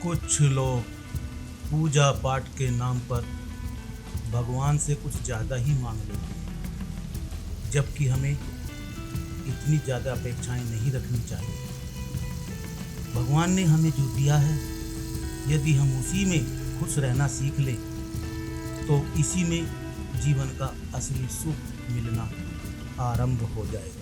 कुछ लोग पूजा पाठ के नाम पर भगवान से कुछ ज़्यादा ही मांग लेते हैं, जबकि हमें इतनी ज़्यादा अपेक्षाएं नहीं रखनी चाहिए। भगवान ने हमें जो दिया है, यदि हम उसी में खुश रहना सीख लें तो इसी में जीवन का असली सुख मिलना आरंभ हो जाएगा।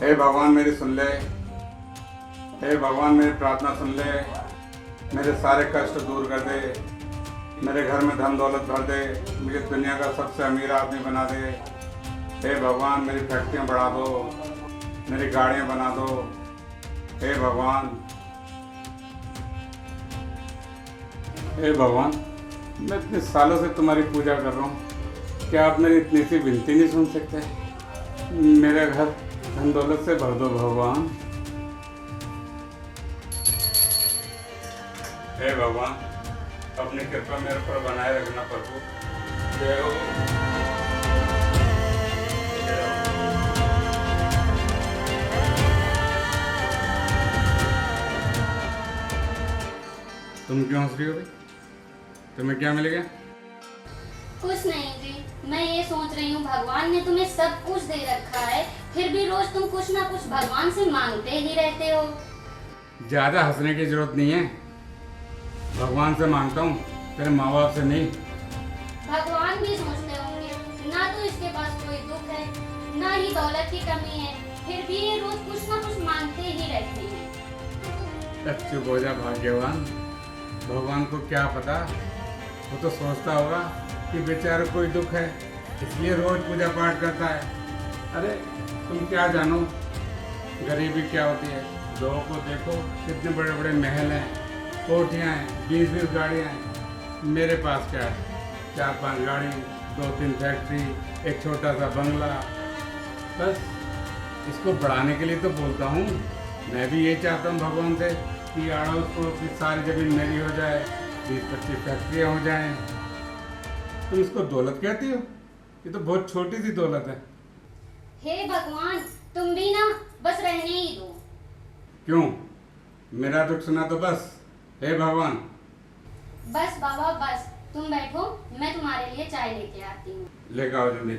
हे भगवान मेरी सुन ले। हे भगवान मेरी प्रार्थना सुन ले। मेरे सारे कष्ट दूर कर दे। मेरे घर में धन दौलत भर दे। मुझे दुनिया का सबसे अमीर आदमी बना दे। हे भगवान मेरी फैक्ट्रियाँ बढ़ा दो, मेरी गाड़ियाँ बना दो। हे भगवान, हे भगवान, मैं इतने सालों से तुम्हारी पूजा कर रहा हूँ, क्या आप मेरी इतनी सी विनती नहीं सुन सकते? मेरा घर धन दौलत से भर दो भगवान। हे भगवान, अपनी कृपा मेरे पर बनाए रखना प्रभु। जय हो। तुम क्यों हंस रही हो भाई? तुम्हें क्या मिलेगा? कुछ नहीं जी, मैं ये सोच रही हूँ भगवान ने तुम्हें सब कुछ दे रखा है, फिर भी रोज तुम कुछ ना कुछ भगवान से मांगते ही रहते हो। ज्यादा हंसने की जरूरत नहीं है। भगवान से मांगता हूँ, तेरे माँ बाप से नहीं। भगवान भी सोचते होंगे, ना तो इसके पास कोई दुख है, ना ही दौलत की कमी है, फिर भी ये रोज कुछ ना कुछ मांगते ही रहते हैं। चुप हो जा भाग्यवान। भगवान को क्या पता, वो तो सोचता होगा कि बेचारे कोई दुख है, इसलिए रोज पूजा पाठ करता है। अरे तुम क्या जानो गरीबी क्या होती है। लोगों को देखो, कितने बड़े बड़े महल हैं, कोठियाँ हैं, 20-20 गाड़ियाँ हैं। मेरे पास क्या है? 4-5 गाड़ी, 2-3 फैक्ट्री, एक छोटा सा बंगला। बस इसको बढ़ाने के लिए तो बोलता हूँ। मैं भी ये चाहता हूँ भगवान से कि अड़ोस पड़ोस की सारी ज़मीन मेरी हो जाए, 20-25 फैक्ट्रियाँ हो जाएं। तुम इसको दौलत कहती हो? ये तो बहुत छोटी सी दौलत है। हे भगवान, तुम भी ना बस रहने ही दो। क्यों? मेरा दुख सुना तो बस? हे भगवान। बस बाबा बस, तुम बैठो, मैं तुम्हारे लिए चाय लेके आती हूँ। लेकर आओ जल्दी।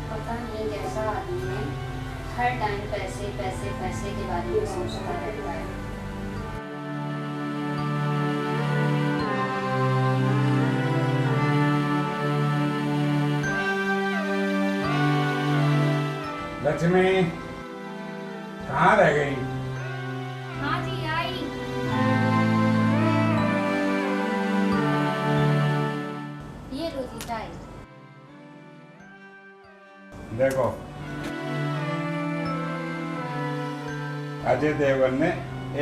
पता नहीं कैसा आदमी है, हर टाइम पैसे पैसे पैसे के बारे में सोचता रहता है। लक्ष्मी कहाँ रह गई? हाँ जी आई। ये लो जी चाय। देखो, अजय देवगन ने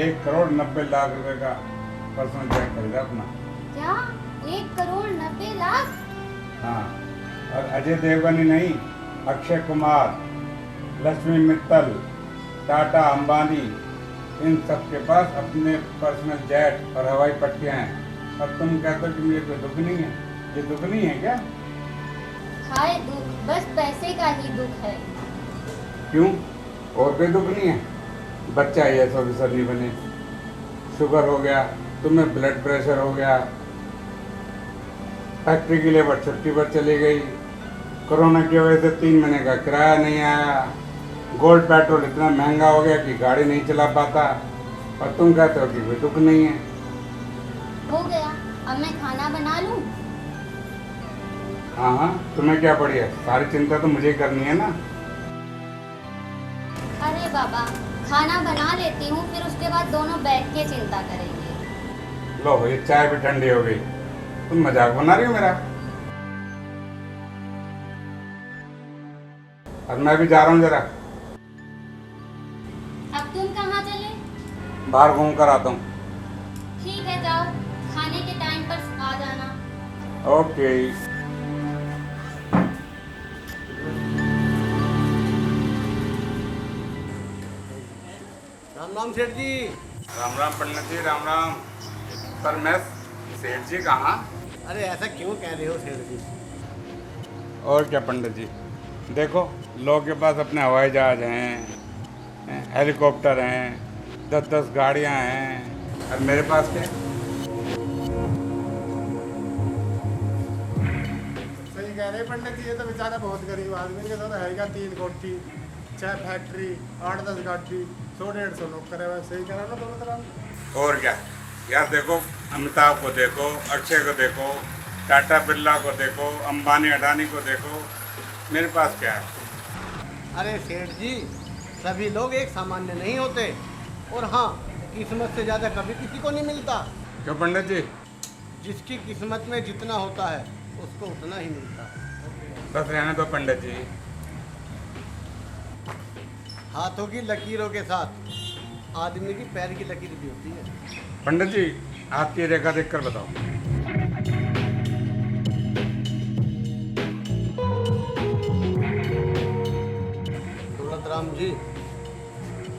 1,90,00,000 का पर्सनल जेट खरीदा अपना। क्या 1,90,00,000? हाँ, और अजय देवगन ही नहीं, अक्षय कुमार, लक्ष्मी मित्तल, टाटा, अंबानी, इन सब के पास अपने पर्सनल जेट और हवाई पट्टियाँ हैं। और तुम कहते हो कि मुझे कोई दुख नहीं है? ये दुख नहीं है क्या? हाय दुख, बस पैसे का ही दुख है। क्यों? और कोई दुख नहीं है? बच्चा ये सब ऑफिसर नहीं बने, शुगर हो गया, तुम्हें ब्लड प्रेशर हो गया, फैक्ट्री की लेबर छुट्टी पर चली गई, कोरोना की वजह से 3 महीने का किराया नहीं आया, गोल्ड पेट्रोल इतना महंगा हो गया कि गाड़ी नहीं चला पाता, और तुम कहते हो कि कोई दुख नहीं है। हो गया, अब मैं खाना बना लूं? हाँ हाँ, तुम्हें क्या पड़ी है? सारी चिंता तो मुझे करनी है ना। अरे बाबा, खाना बना लेती हूँ, फिर उसके बाद दोनों बैठ के चिंता करेंगे। लो ये चाय भी ठंडी हो गई। तुम मजाक बना रही हो मेरा? और मैं भी जा रहा हूँ जरा, अब तुम कहाँ चले? बाहर घूम कर आता हूँ। ठीक है, जाओ, खाने के टाइम पर आ जाना। ओके। राम राम सेठ जी। राम राम पंडित जी, राम राम। पर मैं सेठ जी कहाँ? अरे ऐसा क्यों कह रहे हो सेठ जी? और क्या पंडित जी, देखो लोग के पास अपने हवाई जहाज हैं, हेलीकॉप्टर हैं, 10-10 गाड़ियाँ हैं, और मेरे पास क्या? सही कह रहे हैं पंडित जी, ये तो बेचारा बहुत गरीब आदमी के साथ है 3 कोठी, 6 फैक्ट्री, 8-10 गाड़ी, 100-150 नौकर है। सही कह रहा ना दोनों तरह। और क्या यार, देखो अमिताभ को देखो, अक्षय को देखो, टाटा बिरला को देखो, अंबानी अडानी को देखो, मेरे पास क्या है? अरे सेठ जी, सभी लोग एक सामान्य नहीं होते, और हाँ, किस्मत से ज़्यादा कभी किसी को नहीं मिलता। क्यों पंडित जी? जिसकी किस्मत में जितना होता है उसको उतना ही मिलता। बस रहने दो पंडित जी। हाथों की लकीरों के साथ आदमी की पैर की लकीर भी होती है। पंडित जी, आपकी रेखा देख कर बताओ। राम जी,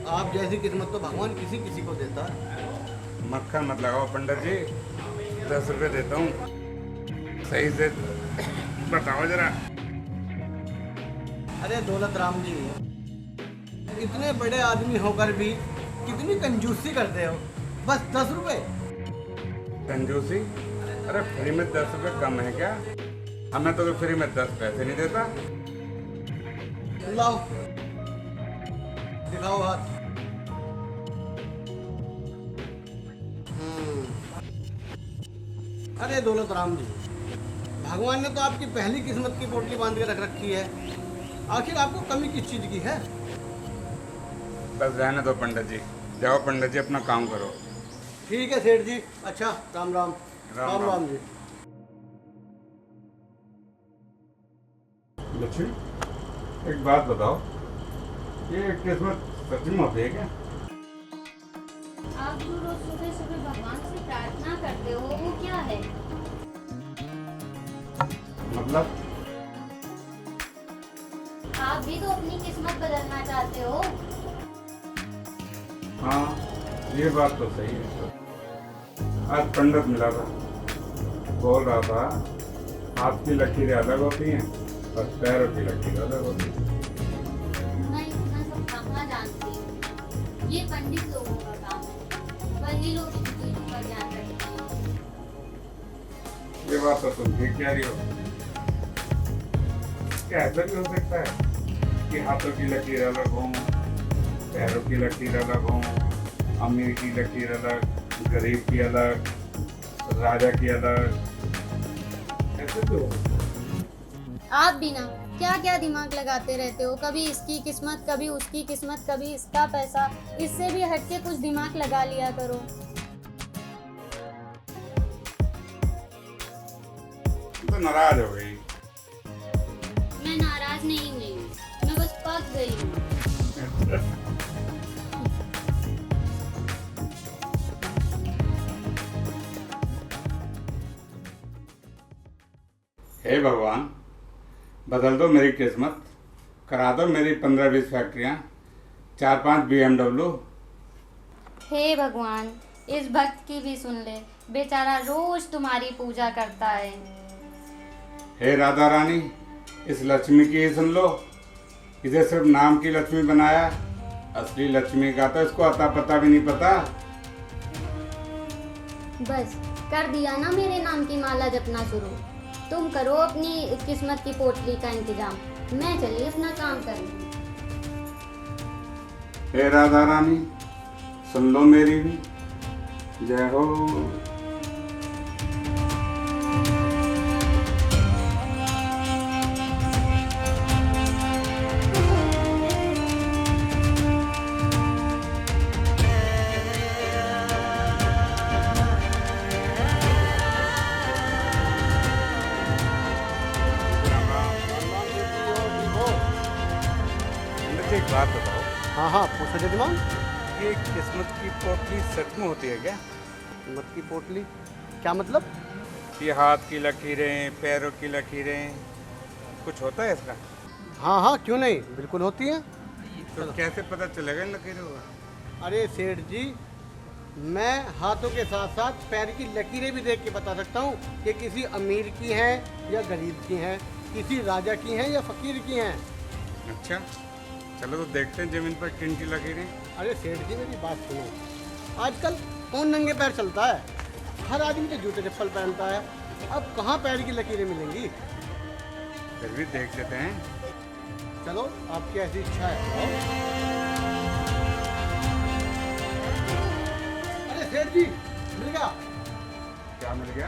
आप जैसी किस्मत तो भगवान किसी किसी को देता है। मक्खन मत लगाओ पंडित जी, 10 रुपये देता हूँ, सही से बताओ जरा। अरे दौलत राम जी, इतने बड़े आदमी होकर भी कितनी कंजूसी करते हो। बस 10 रुपए। कंजूसी? अरे फ्री में 10 रुपये कम है क्या? हमें तो फ्री में 10 पैसे नहीं देता। लाओ, दिखाओ हाथ। अरे दौलत राम जी, भगवान ने तो आपकी पहली किस्मत की पोटली बांध के रख रखी है, आखिर आपको कमी किस चीज की है? बस रहने दो पंडित जी, जाओ पंडित जी अपना काम करो। ठीक है सेठ जी, अच्छा राम राम। राम राम राम। राम जी। लक्ष्मी, एक बात बताओ, ये किस्मत सच में होती है क्या? आप जो रोज सुबह सुबह भगवान से प्रार्थना करते हो, वो क्या है? मतलब? आप भी तो अपनी किस्मत बदलना चाहते हो। हाँ, ये बात तो सही है। आज पंडित मिला था, बोल रहा था हाथ की लकीरें अलग होती हैं और पैरों की लकीरें अलग होती हैं। मैं इतना सब कहाँ जानती हूँ, ये पंडित लोगों का काम है, वही लोग इन चीजों का ज्ञान रखते हैं। ये बात तो तुम ठीक कह रही हो। क्या ऐसा भी हो सकता है कि हाथों की लकीर अलग हों, पैरों की लकीर अलग हों, अमीर की लकीर अलग, गरीब की अलग, राजा की अलग? ऐसे तो आप भी ना क्या क्या दिमाग लगाते रहते हो, कभी इसकी किस्मत, कभी उसकी किस्मत, कभी इसका पैसा। इससे भी हटके कुछ दिमाग लगा लिया करो। तो नाराज हो गई। मैं नाराज नहीं हुई हूँ, मैं बस पक गई हूँ। हे भगवान, बदल दो मेरी किस्मत, करा दो मेरी 15-20 फैक्ट्रियाँ, 4-5 BMW। हे भगवान, इस भक्त की भी सुन ले, बेचारा रोज तुम्हारी पूजा करता है। हे राधा रानी, इस लक्ष्मी की ही सुन लो, इसे सिर्फ नाम की लक्ष्मी बनाया, असली लक्ष्मी का तो इसको अता पता भी नहीं पता। बस कर दिया ना मेरे नाम की माला जपना शुरू। तुम करो अपनी किस्मत की पोटली का इंतजाम, मैं चली अपना काम करने। हे राधा रानी, सुन लो मेरी भी, जय हो। बात बताओ, हाँ हाँ पूछो जजमान। ये किस्मत की पोटली सच में होती है क्या? मत की पोटली क्या मतलब? ये हाथ की लकीरें, पैरों की लकीरें, कुछ होता है इसका? हाँ हाँ क्यों नहीं, बिल्कुल होती है। तो कैसे पता चलेगा इन लकीरों का? अरे सेठ जी, मैं हाथों के साथ साथ पैर की लकीरें भी देख के बता सकता हूँ कि किसी अमीर की हैं या गरीब की हैं, किसी राजा की हैं या फकीर की हैं। अच्छा, चलो तो देखते हैं जमीन पर किन की लकीरें। अरे सेठ जी मेरी बात सुनो, आजकल कौन नंगे पैर चलता है? हर आदमी तो जूते चप्पल पहनता है, अब कहाँ पैर की लकीरें मिलेंगी? फिर भी देख लेते हैं। चलो आपकी ऐसी इच्छा है तो आओ। अरे सेठ जी मिल गया। क्या मिल गया?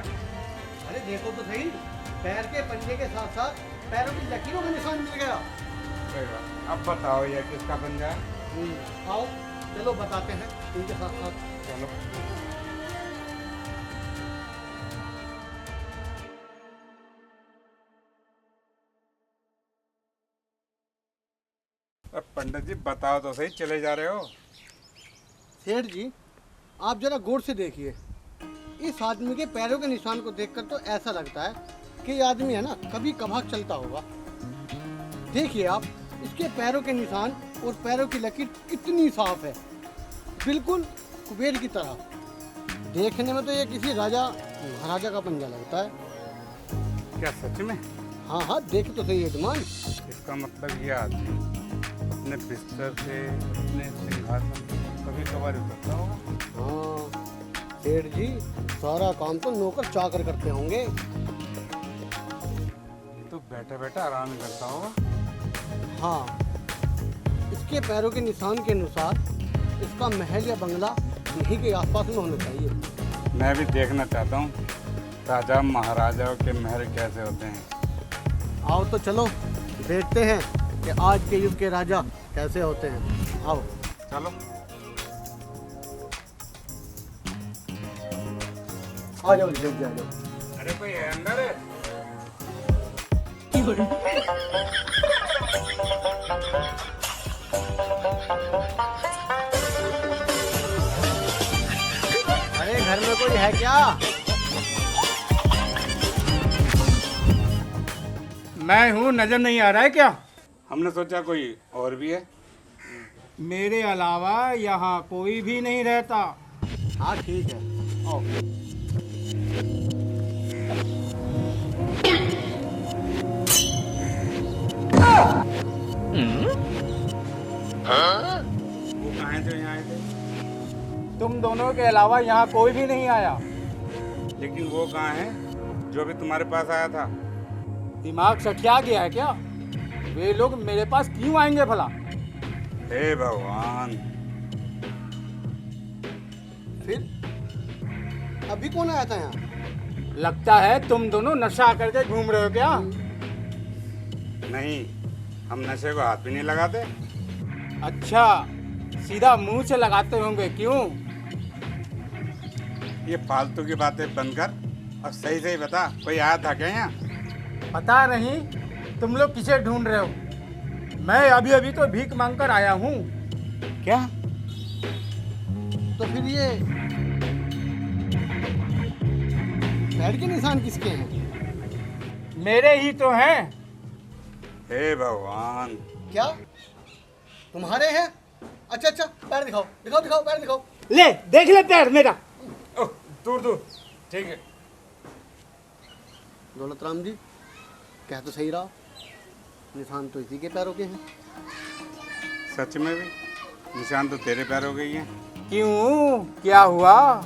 अरे देखो तो सही, पैर के पंजे के साथ साथ पैरों की लकीरों का निशान मिल गया। सही बात। अब बताओ ये किसका पंजा है? आओ चलो बताते हैं इनके साथ साथ। चलो। अब पंडित जी बताओ तो सही, चले जा रहे हो? सेठ जी आप जरा गौर से देखिए, इस आदमी के पैरों के निशान को देखकर तो ऐसा लगता है कि ये आदमी है ना कभी कभार चलता होगा। देखिए आप, इसके पैरों के निशान और पैरों की लकीर कितनी साफ है, बिल्कुल कुबेर की तरह। देखने में तो ये किसी राजा महाराजा का पंजा लगता है। क्या सच में? हाँ हाँ देख तो सही यजमान। इसका मतलब ये आदमी अपने बिस्तर से, अपने सिंहासन से कभी कभार उतरता होगा। हाँ सेठ जी, सारा काम तो नौकर चाकर करते होंगे। ये तो बैठा बैठा आराम करता होगा। हाँ, इसके पैरों के निशान के अनुसार इसका महल या बंगला यहीं के आसपास में होना चाहिए। मैं भी देखना चाहता हूँ राजा महाराजाओं के महल कैसे होते हैं। आओ तो चलो देखते हैं कि आज के युग के राजा कैसे होते हैं। आओ चलो। आ जाओ जल्दी आ जाओ। अरे कोई है अंदर है? अरे घर में कोई है क्या? मैं हूँ, नजर नहीं आ रहा है क्या? हमने सोचा कोई और भी है। मेरे अलावा यहाँ कोई भी नहीं रहता। हाँ ठीक है, आओ। वो कहाँ है जो यहाँ आए थे? तुम दोनों के अलावा यहाँ कोई भी नहीं आया। लेकिन वो कहाँ है जो अभी तुम्हारे पास आया था? दिमाग सठिया गया है क्या? वे लोग मेरे पास क्यों आएंगे भला? हे भगवान। फिर अभी कौन आया था यहाँ? लगता है तुम दोनों नशा करके घूम रहे हो क्या? नहीं, हम नशे को हाथ भी नहीं लगाते। अच्छा, सीधा मुंह से लगाते होंगे क्यों? ये फालतू की बातें बंद कर और सही सही बता, कोई आया था क्या यहाँ? पता नहीं तुम लोग किसे ढूंढ रहे हो। मैं अभी अभी तो भीख मांगकर आया हूँ। क्या? तो फिर ये पैर के निशान किसके हैं? मेरे ही तो हैं। हे भगवान। क्या तुम्हारे हैं? अच्छा अच्छा, पैर दिखाओ दिखाओ दिखाओ, पैर दिखाओ। ले देख ले पैर मेरा। ओह, दूर दूर। ठीक है। दौलत राम जी कह तो सही रहा, निशान तो इसी के पैरों के हैं। सच में भी निशान तो तेरे पैरों के ही हैं। क्यों, क्या हुआ?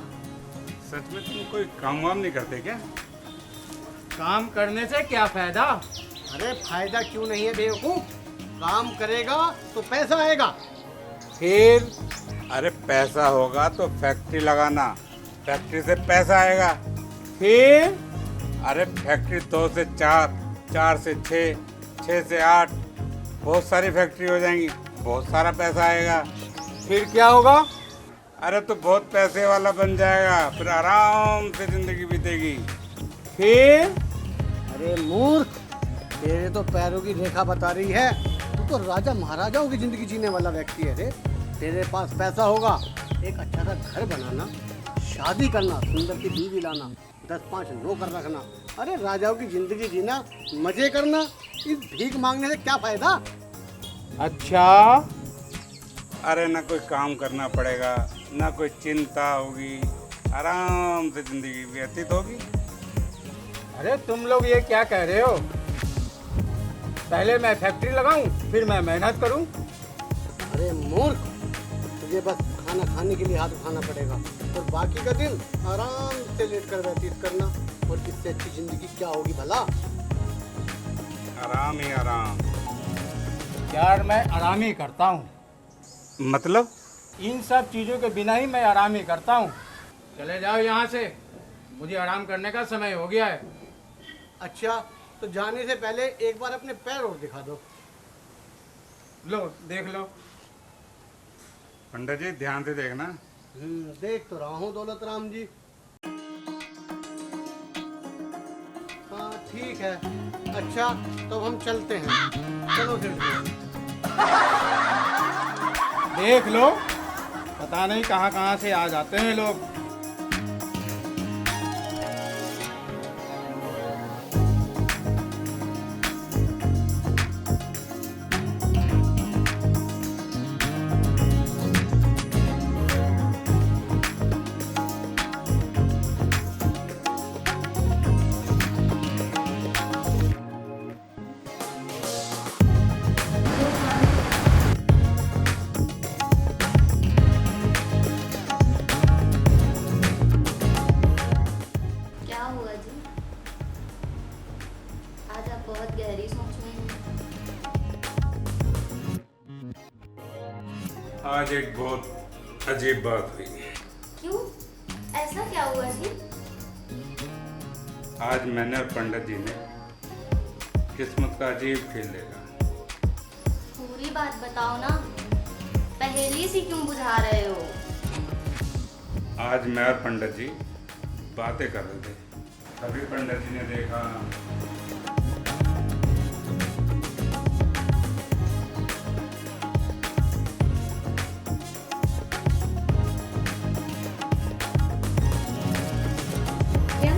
सच में तुम कोई काम वाम नहीं करते क्या? काम करने से क्या फायदा? अरे फायदा क्यों नहीं है बेवकूफ, काम करेगा तो पैसा आएगा। फिर अरे पैसा होगा तो फैक्ट्री लगाना, फैक्ट्री से पैसा आएगा। फिर अरे फैक्ट्री 2 से 4, 4 से 6, 6 से 8, बहुत सारी फैक्ट्री हो जाएंगी, बहुत सारा पैसा आएगा। फिर क्या होगा? अरे तो बहुत पैसे वाला बन जाएगा, फिर आराम से जिंदगी बीतेगी। फिर अरे मूर्ख, तेरे तो पैरों की रेखा बता रही है, तू तो तो राजा महाराजाओं की जिंदगी जीने वाला व्यक्ति है रे। तेरे पास पैसा होगा, एक अच्छा सा घर बनाना, शादी करना, सुंदर की बीवी लाना, 10-5 नौकर रखना, अरे राजाओं की जिंदगी जीना, मजे करना। इस भीख मांगने से क्या फायदा? अच्छा, अरे ना कोई काम करना पड़ेगा, ना कोई चिंता होगी, आराम से जिंदगी व्यतीत होगी। अरे तुम लोग ये क्या कह रहे हो? पहले मैं फैक्ट्री लगाऊं, फिर मैं मेहनत करूं। अरे मूर्ख, तुझे बस खाना खाने के लिए हाथ उठाना पड़ेगा और बाकी का दिन आराम से लेट कर व्यतीत करना। और इससे अच्छी जिंदगी क्या होगी भला? आराम ही आराम। यार मैं आराम ही करता हूँ, मतलब? इन सब चीज़ों के बिना ही मैं आराम ही करता हूँ। चले जाओ यहाँ से, मुझे आराम करने का समय हो गया है। अच्छा, तो जाने से पहले एक बार अपने पैर और दिखा दो। लो देख लो। पंडित जी ध्यान से देखना। देख तो रहा हूँ दौलत राम जी। हाँ ठीक है। अच्छा, तो हम चलते हैं। चलो फिर। देख लो, पता नहीं कहाँ कहाँ से आ जाते हैं लोग। क्या हुआ जी? आज आप बहुत गहरी सोच में हैं। आज एक बहुत अजीब बात हुई। क्यों? ऐसा क्या हुआ जी? आज मैंने और पंडित जी ने किस्मत का अजीब खेल देखा। पूरी बात बताओ ना, पहेली सी क्यों बुझा रहे हो? आज मैं और पंडित जी बातें कर रहे थे, तभी पंडित जी ने देखा। क्या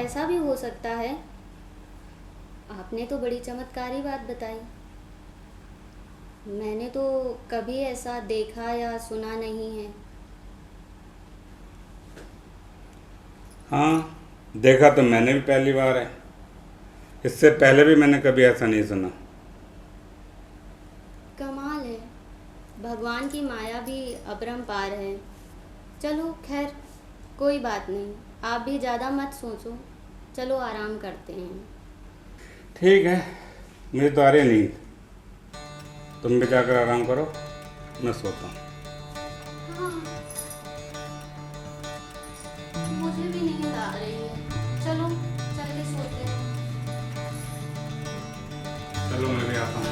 ऐसा भी हो सकता है? आपने तो बड़ी चमत्कारी बात बताई। मैंने तो कभी ऐसा देखा या सुना नहीं है। हाँ, देखा तो मैंने भी पहली बार है। इससे पहले भी मैंने कभी ऐसा नहीं सुना। कमाल है, भगवान की माया भी अपरंपार है। चलो खैर, कोई बात नहीं, आप भी ज़्यादा मत सोचो। चलो आराम करते हैं। ठीक है, मुझे तो आ रही है नींद। तुम भी जाकर आराम करो, मैं सोता हूँ। हाँ, मुझे भी नींद आ रही है। चलो चल के सोते हैं। चलो मैं भी आता हूँ।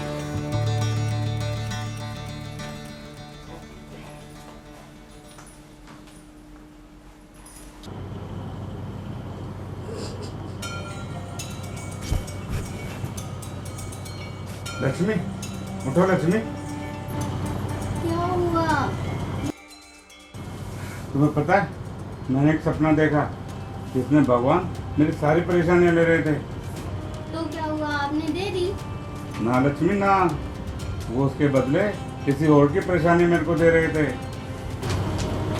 लक्ष्मी, उठो लक्ष्मी। क्या हुआ? तुम्हें पता है, मैंने एक सपना देखा जिसमें भगवान मेरी सारी परेशानियां ले रहे थे। तो क्या हुआ, आपने दे दी? ना लक्ष्मी ना, वो उसके बदले किसी और की परेशानी मेरे को दे रहे थे।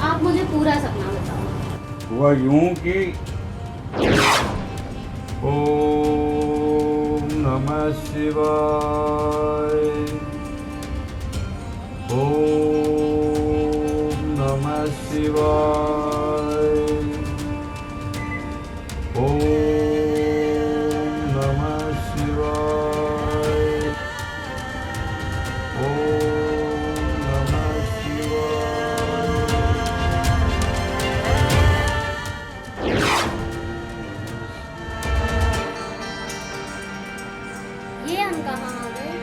आप मुझे पूरा सपना बताओ। हुआ यूं कि ओम नमः शिवाय। ओम नमः शिवाय। ओम नमः शिवाय। ओम नमः शिवाय। ये हम कहाँ आ गए?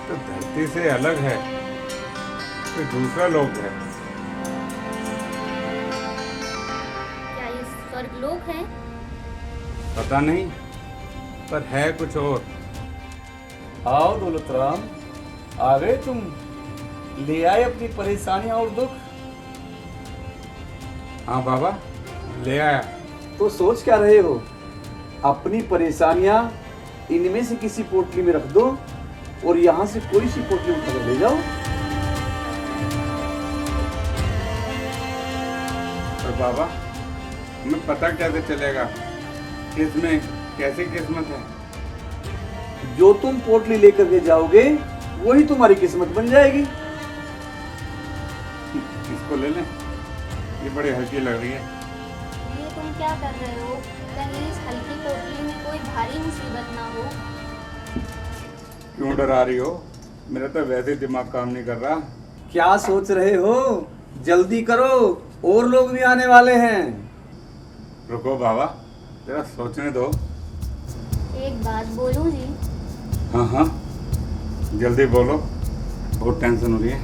तो धरती से अलग है, कोई दूसरा लोक है। क्या ये स्वर्गलोक है? पता नहीं, पर है कुछ और। आओ दौलत राम, आ गए तुम। ले आए अपनी परेशानियां और दुख। हाँ बाबा, ले आया। तो सोच क्या रहे हो? अपनी परेशानियां इनमें से किसी पोटली में रख दो और यहाँ से कोई सी पोटली उठाकर ले जाओ। पर बाबा, हमें पता कैसे चलेगा किसमें कैसी किस्मत है? जो तुम पोटली लेकर के जाओगे वही तुम्हारी किस्मत बन जाएगी। इसको ले लें, ये बड़ी हल्की लग रही है। ये तुम क्या कर रहे हो? कहीं इस हल्की पोटली में कोई भारी मुसीबत ना हो। क्यों डरा रही हो? मेरा तो वैसे ही दिमाग काम नहीं कर रहा। क्या सोच रहे हो? जल्दी करो, और लोग भी आने वाले हैं। रुको बाबा, जरा सोचने दो। एक बात बोलूं जी? हाँ हाँ, जल्दी बोलो, बहुत टेंशन हो रही है।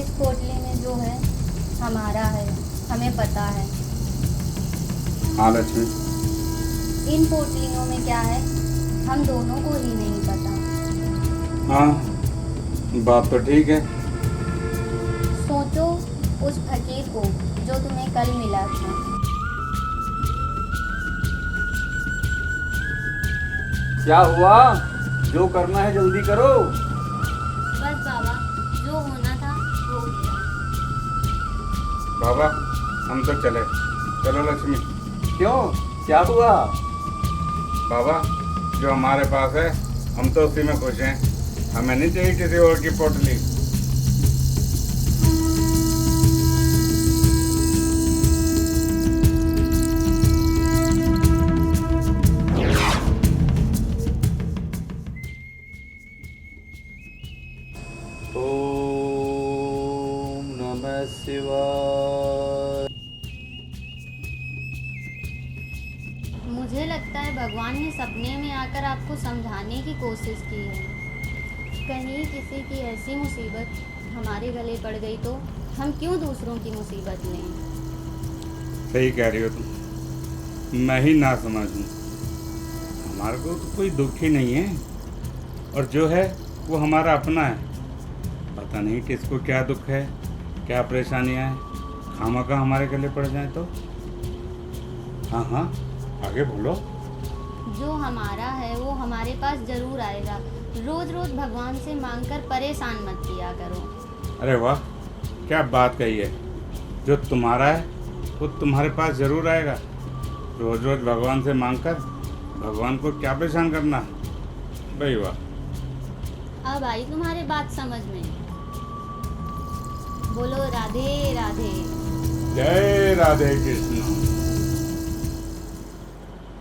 इस पोटली में जो है हमारा है, हमें पता है। हाँ लक्ष्मी, इन पोटलियों में क्या है हम दोनों को ही नहीं पता। हाँ बात तो ठीक है। सोचो उस फकीर को जो तुम्हें कल मिला था। क्या हुआ? जो करना है जल्दी करो। बस बाबा, जो होना था हो गया। बाबा, हम तो चले। चलो लक्ष्मी। क्यों, क्या हुआ? बाबा, जो हमारे पास है हम तो उसी में खुश हैं। हमें नहीं चाहिए किसी और की पोटली। ओम नमः शिवाय। मुझे लगता है भगवान ने सपने में आकर आपको समझाने की कोशिश की है। कहीं किसी की ऐसी मुसीबत हमारे गले पड़ गई तो हम क्यों दूसरों की मुसीबत लें। सही कह रही हो तुम, मैं ही ना समझूं। हमारे को तो कोई दुख ही नहीं है, और जो है वो हमारा अपना है। पता नहीं किसको क्या दुख है, क्या परेशानियां हैं, खामखा हमारे गले पड़ जाए तो। हाँ हाँ, आगे बोलो। जो हमारा है वो हमारे पास जरूर आएगा। रोज रोज भगवान से मांगकर परेशान मत किया करो। अरे वाह, क्या बात कही है। जो तुम्हारा है वो तुम्हारे पास जरूर आएगा। रोज रोज भगवान से मांगकर भगवान को क्या परेशान करना। भाई वाह। अब आई तुम्हारे बात समझ में। बोलो राधे राधे। जय राधे कृष्ण।